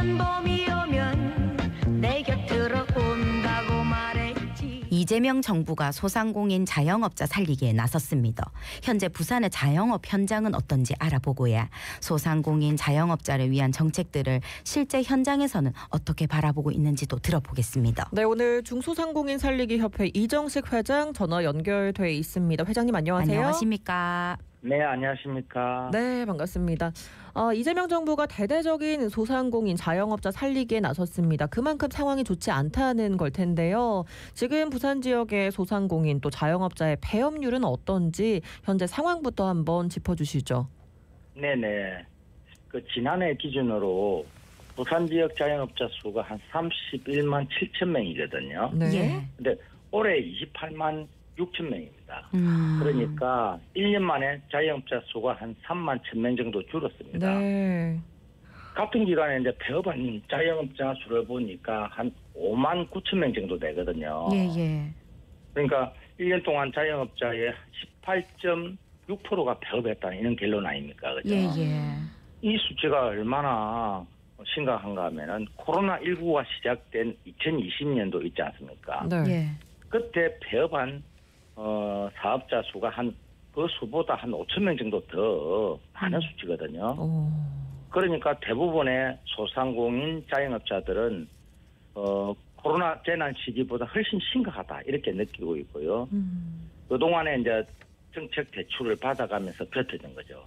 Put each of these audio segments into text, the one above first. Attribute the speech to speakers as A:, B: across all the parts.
A: 푸른 봄이 오면 내 곁으로 온다고 말했지.
B: 이재명 정부가 소상공인 자영업자 살리기에 나섰습니다. 현재 부산의 자영업 현장은 어떤지 알아보고야 소상공인 자영업자를 위한 정책들을 실제 현장에서는 어떻게 바라보고 있는지도 들어보겠습니다.
C: 네, 오늘 중소상공인 살리기 협회 이정식 회장 전화 연결돼 있습니다. 회장님 안녕하세요.
B: 안녕하십니까?
D: 네, 안녕하십니까.
C: 네, 반갑습니다. 이재명 정부가 대대적인 소상공인 자영업자 살리기에 나섰습니다. 그만큼 상황이 좋지 않다는 걸 텐데요. 지금 부산 지역의 소상공인 또 자영업자의 폐업률은 어떤지 현재 상황부터 한번 짚어주시죠.
D: 네네. 지난해 기준으로 부산 지역 자영업자 수가 한 31만 7천 명이거든요.
C: 네.
B: 예.
D: 근데 올해 28만 6천 명입니다. 그러니까 1년 만에 자영업자 수가 한 3만 1천 명 정도 줄었습니다.
C: 네.
D: 같은 기간에 이제 폐업한 자영업자 수를 보니까 한 5만 9천 명 정도 되거든요.
B: 예.
D: 그러니까 1년 동안 자영업자의 18.6%가 폐업했다는 이런 결론 아닙니까? 그죠?
B: 예.
D: 이 수치가 얼마나 심각한가 하면은 코로나19가 시작된 2020년도 있지 않습니까?
C: 네.
B: 예.
D: 그때 폐업한 사업자 수가 그 수보다 한 5천 명 정도 더 많은 수치거든요. 그러니까 대부분의 소상공인 자영업자들은 코로나 재난 시기보다 훨씬 심각하다 이렇게 느끼고 있고요. 그동안에 이제 정책 대출을 받아가면서 버텨진 거죠.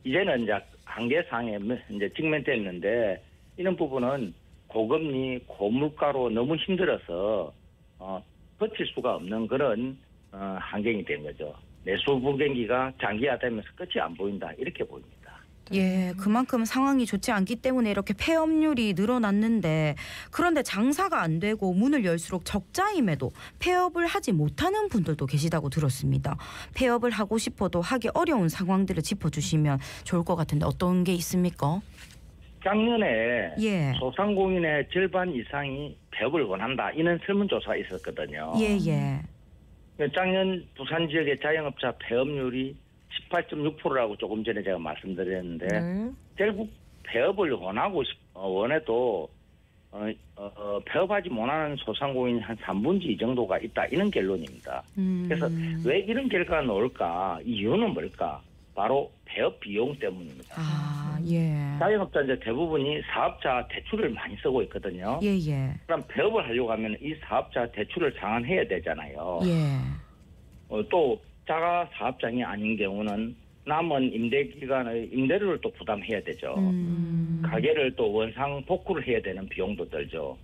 D: 이제는 이제 한계상에 이제 직면됐는데 이런 부분은 고금리, 고물가로 너무 힘들어서 버틸 수가 없는 그런 환경이 된 거죠. 내수 불경기가 장기화되면서 끝이 안 보인다 이렇게 보입니다.
B: 예, 그만큼 상황이 좋지 않기 때문에 이렇게 폐업률이 늘어났는데 그런데 장사가 안 되고 문을 열수록 적자임에도 폐업을 하지 못하는 분들도 계시다고 들었습니다. 폐업을 하고 싶어도 하기 어려운 상황들을 짚어주시면 좋을 것 같은데 어떤 게 있습니까?
D: 작년에
B: 예.
D: 소상공인의 절반 이상이 폐업을 원한다 이런 설문조사가 있었거든요.
B: 예.
D: 작년 부산 지역의 자영업자 폐업률이 18.6%라고 조금 전에 제가 말씀드렸는데 결국 폐업을 원해도 폐업하지 못하는 소상공인이 한 3분의 2 정도가 있다 이런 결론입니다. 그래서 왜 이런 결과가 나올까? 이유는 뭘까? 바로 폐업 비용 때문입니다. 자영업자 이제 대부분이 사업자 대출을 많이 쓰고 있거든요.
B: 예.
D: 그럼 폐업을 하려고 하면 이 사업자 대출을 상환해야 되잖아요.
B: 예.
D: 또 자가 사업장이 아닌 경우는 남은 임대 기간의 임대료를 또 부담해야 되죠. 가게를 또 원상 복구를 해야 되는 비용도 들죠.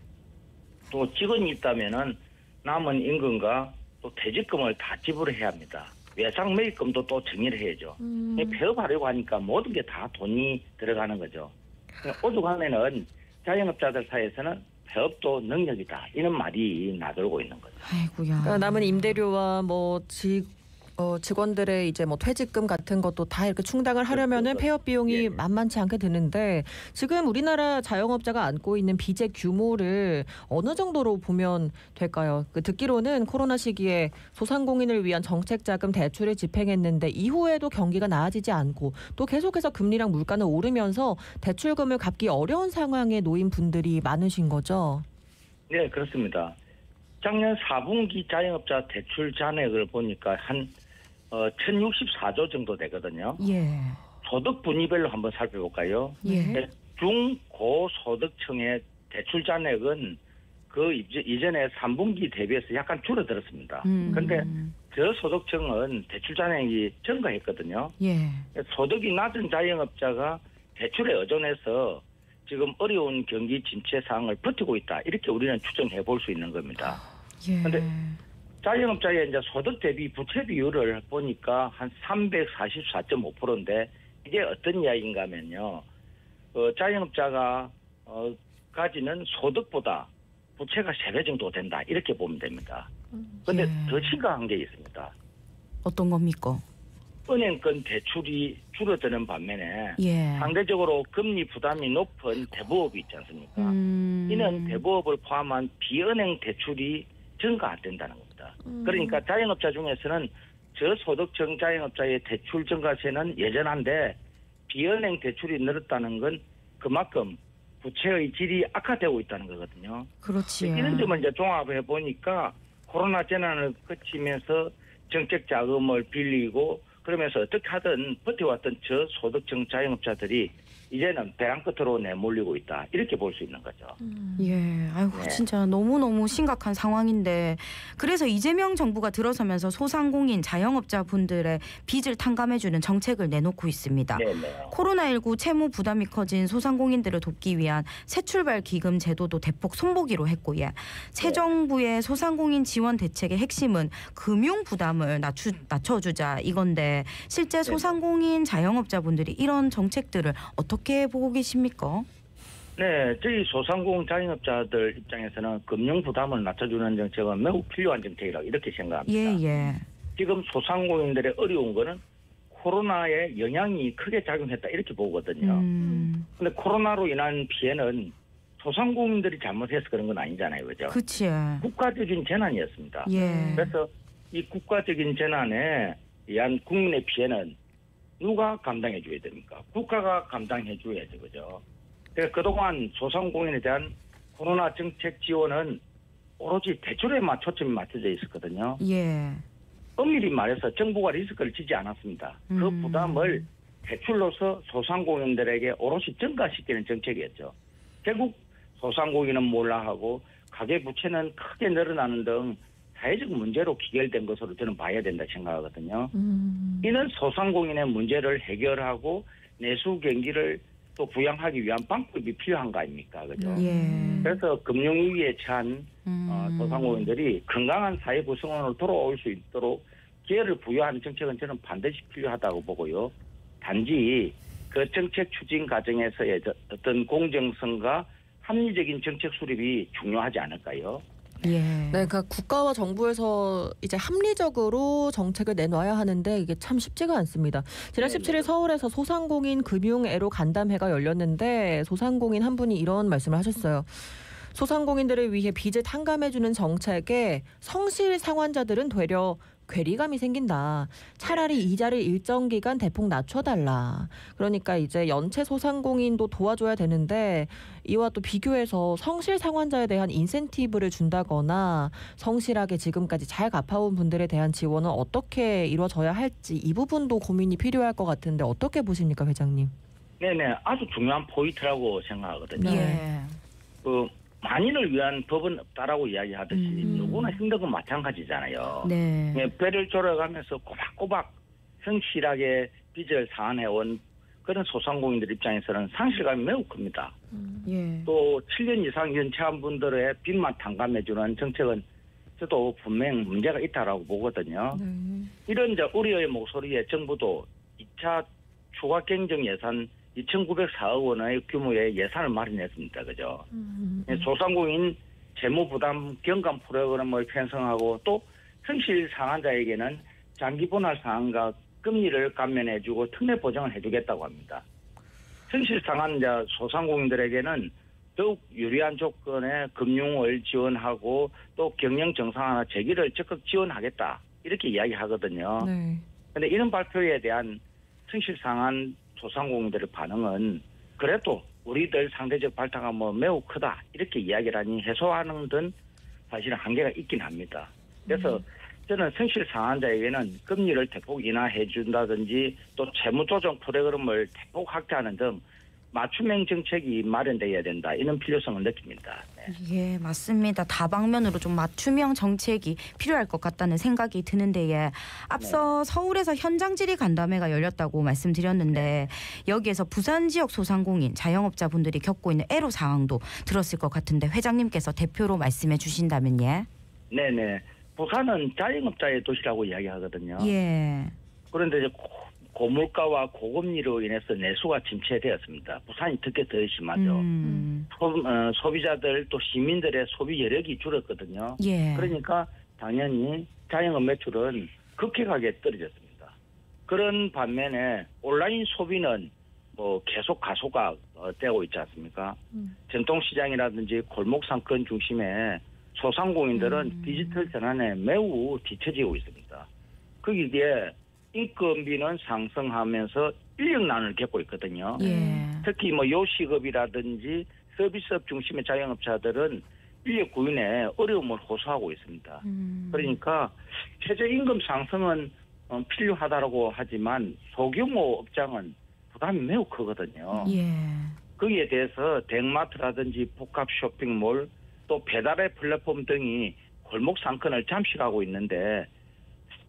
D: 또 직원이 있다면은 남은 임금과 또 퇴직금을 다 지불해야 합니다. 외상 매입금도 또 정리를 해야죠. 폐업하려고 하니까 모든 게 다 돈이 들어가는 거죠. 오죽하면은 자영업자들 사이에서는 폐업도 능력이다 이런 말이 나돌고 있는 거죠.
B: 아이고야.
C: 그러니까 남은 임대료와 직원들의 이제 퇴직금 같은 것도 다 이렇게 충당을 하려면은 폐업 비용이 만만치 않게 드는데 지금 우리나라 자영업자가 안고 있는 빚의 규모를 어느 정도로 보면 될까요? 듣기로는 코로나 시기에 소상공인을 위한 정책 자금 대출을 집행했는데 이후에도 경기가 나아지지 않고 또 계속해서 금리랑 물가는 오르면서 대출금을 갚기 어려운 상황에 놓인 분들이 많으신 거죠? 네,
D: 그렇습니다. 작년 4분기 자영업자 대출 잔액을 보니까 한 1,064조 정도 되거든요.
B: 예.
D: 소득 분위별로 한번 살펴볼까요?
B: 예.
D: 중고소득층의 대출 잔액은 그 이전에 3분기 대비해서 약간 줄어들었습니다. 그런데 저소득층은 대출 잔액이 증가했거든요.
B: 예.
D: 소득이 낮은 자영업자가 대출에 의존해서 지금 어려운 경기 침체 상황을 버티고 있다. 이렇게 우리는 추정해 볼 수 있는 겁니다. 그런데 자영업자의 이제 소득 대비 부채 비율을 보니까 한 344.5%인데 이게 어떤 이야기인가 하면요. 자영업자가 가지는 소득보다 부채가 3배 정도 된다. 이렇게 보면 됩니다. 그런데 더 심각한 게 있습니다.
B: 어떤 겁니까?
D: 은행권 대출이 줄어드는 반면에 상대적으로 금리 부담이 높은 대부업이 있지 않습니까? 이는 대부업을 포함한 비은행 대출이 증가 안 된다는 겁니다. 그러니까 자영업자 중에서는 저소득층 자영업자의 대출 증가세는 여전한데 비은행 대출이 늘었다는 건 그만큼 부채의 질이 악화되고 있다는 거거든요.
B: 그렇지.
D: 이런 점을 이제 종합해 보니까 코로나 재난을 거치면서 정책 자금을 빌리고 그러면서 어떻게 하든 버텨왔던 저소득층 자영업자들이 이제는 벼랑 끝으로 내몰리고 있다. 이렇게 볼 수 있는 거죠.
B: 예, 아이고
D: 네.
B: 진짜 너무너무 심각한 상황인데 그래서 이재명 정부가 들어서면서 소상공인 자영업자분들의 빚을 탕감해주는 정책을 내놓고 있습니다.
D: 네네.
B: 코로나19 채무 부담이 커진 소상공인들을 돕기 위한 새출발 기금 제도도 대폭 손보기로 했고 새 정부의 소상공인 지원 대책의 핵심은 금융 부담을 낮춰주자 이건데 실제 소상공인 자영업자분들이 이런 정책들을 어떻게 보고 계십니까?
D: 네, 저희 소상공인 자영업자들 입장에서는 금융 부담을 낮춰주는 정책은 매우 필요한 정책이라고 이렇게 생각합니다.
B: 예.
D: 지금 소상공인들의 어려운 거는 코로나의 영향이 크게 작용했다 이렇게 보거든요. 그런데 코로나로 인한 피해는 소상공인들이 잘못해서 그런 건 아니잖아요. 그죠?
B: 그치.
D: 국가적인 재난이었습니다.
B: 예.
D: 그래서 이 국가적인 재난에 의한 국민의 피해는 누가 감당해 줘야 됩니까? 국가가 감당해 줘야죠. 그죠? 그래서 그동안 소상공인에 대한 코로나 정책 지원은 오로지 대출에만 초점이 맞춰져 있었거든요.
B: 예.
D: 엄밀히 말해서 정부가 리스크를 지지 않았습니다. 그 부담을 대출로서 소상공인들에게 오롯이 전가시키는 정책이었죠. 결국 소상공인은 몰라하고 가계부채는 크게 늘어나는 등 사회적 문제로 귀결된 것으로 저는 봐야 된다 생각하거든요. 이는 소상공인의 문제를 해결하고 내수 경기를 또 부양하기 위한 방법이 필요한 거 아닙니까? 그죠?
B: 예.
D: 그래서 금융위기에 처한 소상공인들이 건강한 사회 구성원으로 돌아올 수 있도록 기회를 부여하는 정책은 저는 반드시 필요하다고 보고요. 단지 그 정책 추진 과정에서의 어떤 공정성과 합리적인 정책 수립이 중요하지 않을까요?
B: 예.
C: 네, 그러니까 국가와 정부에서 이제 합리적으로 정책을 내놔야 하는데 이게 참 쉽지가 않습니다. 지난 17일 서울에서 소상공인 금융애로 간담회가 열렸는데 소상공인 한 분이 이런 말씀을 하셨어요. 소상공인들을 위해 빚을 탕감해주는 정책에 성실 상환자들은 되려 괴리감이 생긴다. 차라리 이자를 일정 기간 대폭 낮춰달라. 그러니까 이제 연체 소상공인도 도와줘야 되는데 이와 또 비교해서 성실 상환자에 대한 인센티브를 준다거나 성실하게 지금까지 잘 갚아온 분들에 대한 지원은 어떻게 이루어져야 할지 이 부분도 고민이 필요할 것 같은데 어떻게 보십니까, 회장님?
D: 네네, 아주 중요한 포인트라고 생각하거든요.
B: 예.
D: 만인을 위한 법은 없다라고 이야기하듯이 누구나 힘든 건 마찬가지잖아요.
B: 네.
D: 배를 졸여가면서 꼬박꼬박 성실하게 빚을 상환해온 그런 소상공인들 입장에서는 상실감이 매우 큽니다.
B: 예.
D: 또 7년 이상 연체한 분들의 빚만 탕감해주는 정책은 저도 분명 문제가 있다라고 보거든요. 이런 이제 우려의 목소리에 정부도 2차 추가 경정 예산 2,904억 원의 규모의 예산을 마련했습니다. 그죠? 소상공인 재무부담 경감 프로그램을 편성하고 또 성실 상환자에게는 장기 분할 상환과 금리를 감면해주고 특례 보장을 해주겠다고 합니다. 성실 상환자 소상공인들에게는 더욱 유리한 조건의 금융을 지원하고 또 경영 정상화나 재기를 적극 지원하겠다 이렇게 이야기하거든요. 그런데 이런 발표에 대한 성실 상환 소상공인들의 반응은 그래도 우리들 상대적 발타가 매우 크다 이렇게 이야기를 하니 해소하는 등 사실은 한계가 있긴 합니다. 그래서 저는 성실 상환자에게는 금리를 대폭 인하해 준다든지 또 채무조정 프로그램을 대폭 확대하는 등 맞춤형 정책이 마련돼야 된다 이런 필요성을 느낍니다. 네.
B: 예, 맞습니다. 다방면으로 좀 맞춤형 정책이 필요할 것 같다는 생각이 드는데 앞서 서울에서 현장 질의 간담회가 열렸다고 말씀드렸는데 여기에서 부산 지역 소상공인 자영업자분들이 겪고 있는 애로 상황도 들었을 것 같은데 회장님께서 대표로 말씀해 주신다면
D: 네네. 부산은 자영업자의 도시라고 이야기하거든요.
B: 예.
D: 그런데 이제 고물가와 고금리로 인해서 내수가 침체되었습니다. 부산이 특히 더 심하죠. 소비자들 또 시민들의 소비 여력이 줄었거든요.
B: 예.
D: 그러니까 당연히 자영업 매출은 급격하게 떨어졌습니다. 그런 반면에 온라인 소비는 계속 가속화 되고 있지 않습니까? 전통시장이라든지 골목상권 중심의 소상공인들은 디지털 전환에 매우 뒤처지고 있습니다. 거기에 인건비는 상승하면서 인력난을 겪고 있거든요.
B: 예.
D: 특히 뭐 요식업이라든지 서비스업 중심의 자영업자들은 인력 구인에 어려움을 호소하고 있습니다. 그러니까 최저임금 상승은 필요하다고 하지만 소규모 업장은 부담이 매우 크거든요.
B: 예.
D: 거기에 대해서 대형마트라든지 복합 쇼핑몰 또 배달의 플랫폼 등이 골목 상권을 잠식하고 있는데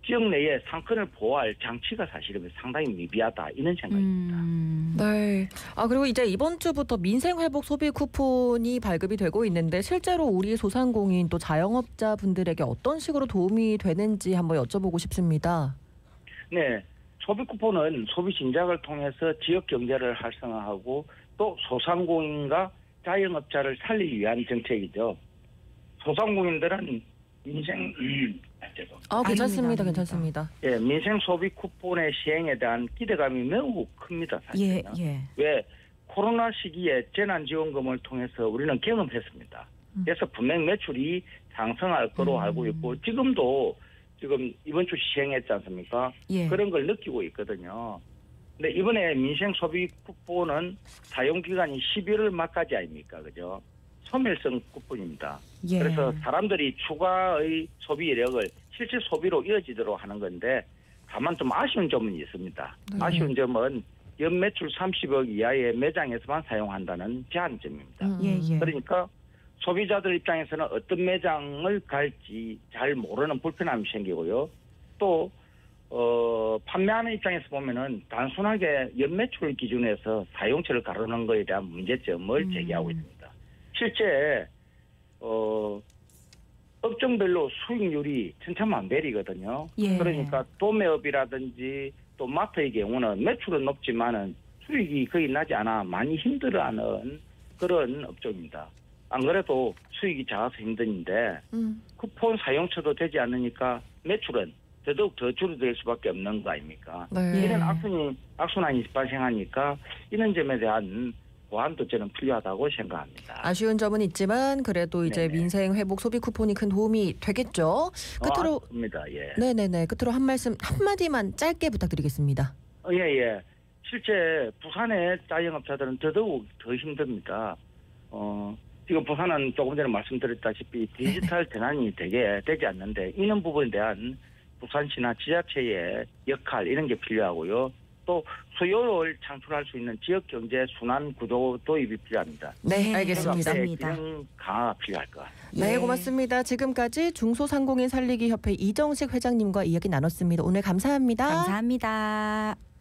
D: 지역 내에 상권을 보호할 장치가 사실은 상당히 미비하다 이런 생각입니다.
C: 네. 그리고 이제 이번 주부터 민생회복 소비 쿠폰이 발급이 되고 있는데 실제로 우리 소상공인 또 자영업자 분들에게 어떤 식으로 도움이 되는지 한번 여쭤보고 싶습니다.
D: 네. 소비 쿠폰은 소비 진작을 통해서 지역 경제를 활성화하고 또 소상공인과 자영업자를 살리기 위한 정책이죠. 소상공인들은 민생
C: 괜찮습니다. 괜찮습니다.
D: 예, 민생 소비 쿠폰의 시행에 대한 기대감이 매우 큽니다. 사실은.
B: 예.
D: 왜 코로나 시기에 재난지원금을 통해서 우리는 경험했습니다. 그래서 분명 매출이 상승할 거로 알고 있고 지금 이번 주 시행했지 않습니까?
B: 예.
D: 그런 걸 느끼고 있거든요. 근데 이번에 민생 소비 쿠폰은 사용 기간이 11월 말까지 아닙니까? 그죠? 소멸성 쿠폰입니다.
B: 예.
D: 그래서 사람들이 추가의 소비 이력을 실제 소비로 이어지도록 하는 건데 다만 좀 아쉬운 점은 있습니다. 아쉬운 점은 연매출 30억 이하의 매장에서만 사용한다는 제한점입니다.
B: 예.
D: 그러니까 소비자들 입장에서는 어떤 매장을 갈지 잘 모르는 불편함이 생기고요. 또 판매하는 입장에서 보면은 단순하게 연매출 기준에서 사용처를 가르는 것에 대한 문제점을 제기하고 있습니다. 실제 업종별로 수익률이 천차만별이거든요.
B: 예.
D: 그러니까 도매업이라든지 또 마트의 경우는 매출은 높지만은 수익이 거의 나지 않아 많이 힘들어하는 그런 업종입니다. 안 그래도 수익이 작아서 힘든데 쿠폰 사용처도 되지 않으니까 매출은 더더욱 더 줄어들 수밖에 없는 거 아닙니까?
C: 네.
D: 이런 악순환이 발생하니까 이런 점에 대한 보완도 저는 필요하다고 생각합니다.
C: 아쉬운 점은 있지만 그래도 이제
D: 네네.
C: 민생 회복 소비 쿠폰이 큰 도움이 되겠죠. 끝으로
D: 맞습니다. 예.
C: 네네네. 끝으로 한 말씀 한마디만 짧게 부탁드리겠습니다.
D: 예. 실제 부산의 자영업자들은 더더욱 더 힘듭니다. 지금 부산은 조금 전에 말씀드렸다시피 디지털 전환이 되게 되지 않는데 이런 부분에 대한 부산시나 지자체의 역할 이런 게 필요하고요. 또 수요를 창출할 수 있는 지역 경제 순환 구조 도입이 필요합니다.
C: 네, 알겠습니다.
D: 기능 강화가 필요할 것 같습니다.
C: 네, 고맙습니다. 지금까지 중소상공인 살리기 협회 이정식 회장님과 이야기 나눴습니다. 오늘 감사합니다.
B: 감사합니다.